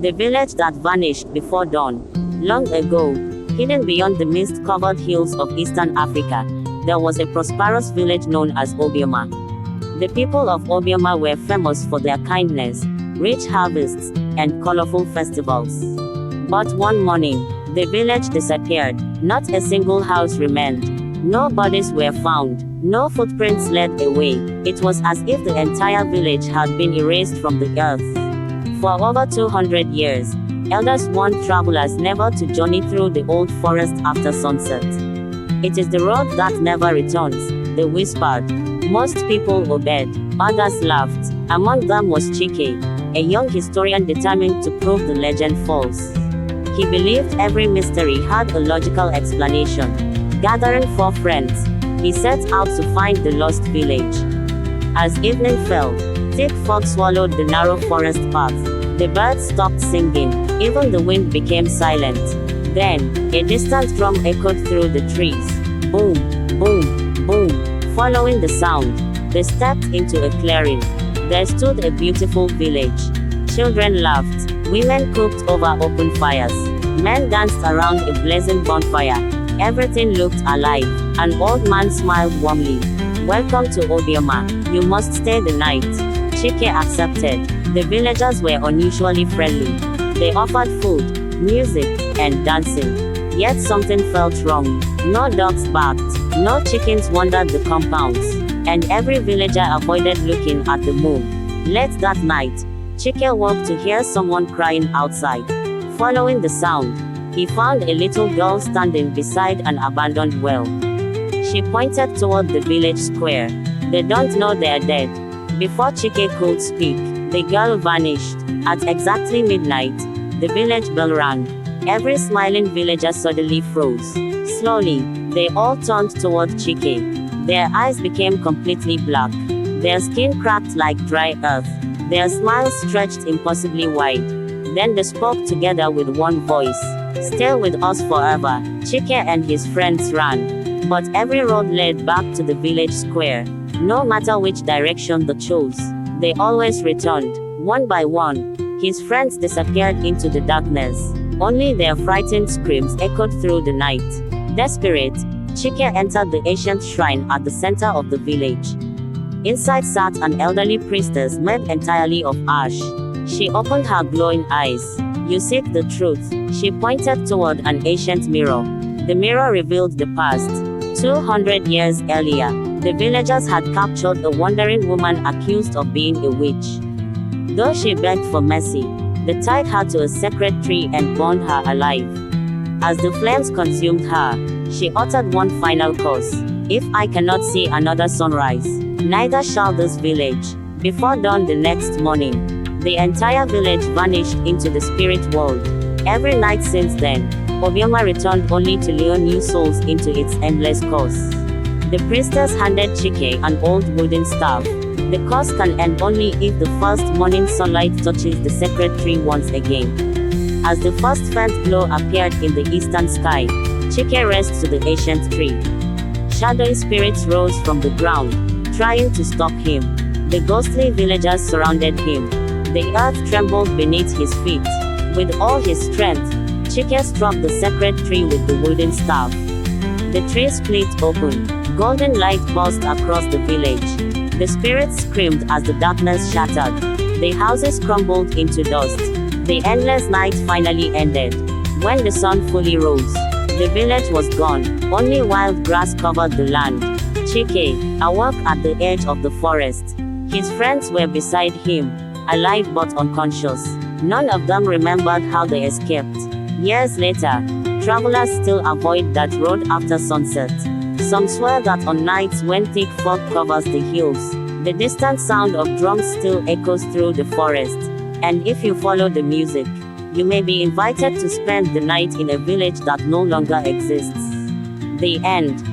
the village that vanished before dawn. Long ago, hidden beyond the mist-covered hills of eastern Africa, there was a prosperous village known as Obioma. The people of Obioma were famous for their kindness, rich harvests, and colorful festivals. But one morning, the village disappeared. Not a single house remained. No bodies were found. No footprints led away. It was as if the entire village had been erased from the earth. For over 200 years, elders warned travelers never to journey through the old forest after sunset. "It is the road that never returns," they whispered. Most people obeyed. Others laughed. Among them was Chike, a young historian determined to prove the legend false. He believed every mystery had a logical explanation. Gathering 4 friends, he set out to find the lost village. As evening fell, thick fog swallowed the narrow forest path. The birds stopped singing. Even the wind became silent. Then, a distant drum echoed through the trees. Boom, boom, boom. Following the sound, they stepped into a clearing. There stood a beautiful village. Children laughed. Women cooked over open fires. Men danced around a blazing bonfire. Everything looked alive. An old man smiled warmly. "Welcome to Obioma. You must stay the night." Chike accepted. The villagers were unusually friendly. They offered food, music, and dancing. Yet something felt wrong. No dogs barked. No chickens wandered the compounds. And every villager avoided looking at the moon. Late that night, Chike woke to hear someone crying outside. Following the sound, he found a little girl standing beside an abandoned well. She pointed toward the village square. "They don't know they're dead." Before Chike could speak, the girl vanished. At exactly midnight, the village bell rang. Every smiling villager suddenly froze. Slowly, they all turned toward Chike. Their eyes became completely black. Their skin cracked like dry earth. Their smiles stretched impossibly wide. Then they spoke together with one voice. "Stay with us forever." Chike and his friends ran. But every road led back to the village square. No matter which direction they chose, they always returned. One by one, his friends disappeared into the darkness. Only their frightened screams echoed through the night. Desperate, Chike entered the ancient shrine at the center of the village. Inside sat an elderly priestess made entirely of ash. She opened her glowing eyes. "You seek the truth." She pointed toward an ancient mirror. The mirror revealed the past. 200 years earlier, the villagers had captured a wandering woman accused of being a witch. Though she begged for mercy, they tied her to a sacred tree and burned her alive. As the flames consumed her, she uttered one final curse. "If I cannot see another sunrise, neither shall this village." Before dawn the next morning, the entire village vanished into the spirit world. Every night since then, Obioma returned only to lure new souls into its endless course. The priestess handed Chike an old wooden staff. The course can end only if the first morning sunlight touches the sacred tree once again. As the first faint glow appeared in the eastern sky, Chike raced to the ancient tree. Shadowy spirits rose from the ground, trying to stop him. The ghostly villagers surrounded him. The earth trembled beneath his feet. With all his strength, Chike struck the sacred tree with the wooden staff. The tree split open. Golden light burst across the village. The spirits screamed as the darkness shattered. The houses crumbled into dust. The endless night finally ended. When the sun fully rose, the village was gone. Only wild grass covered the land. Chike awoke at the edge of the forest. His friends were beside him, alive but unconscious. None of them remembered how they escaped. Years later, travelers still avoid that road after sunset. Some swear that on nights when thick fog covers the hills, the distant sound of drums still echoes through the forest. And if you follow the music, you may be invited to spend the night in a village that no longer exists. The end.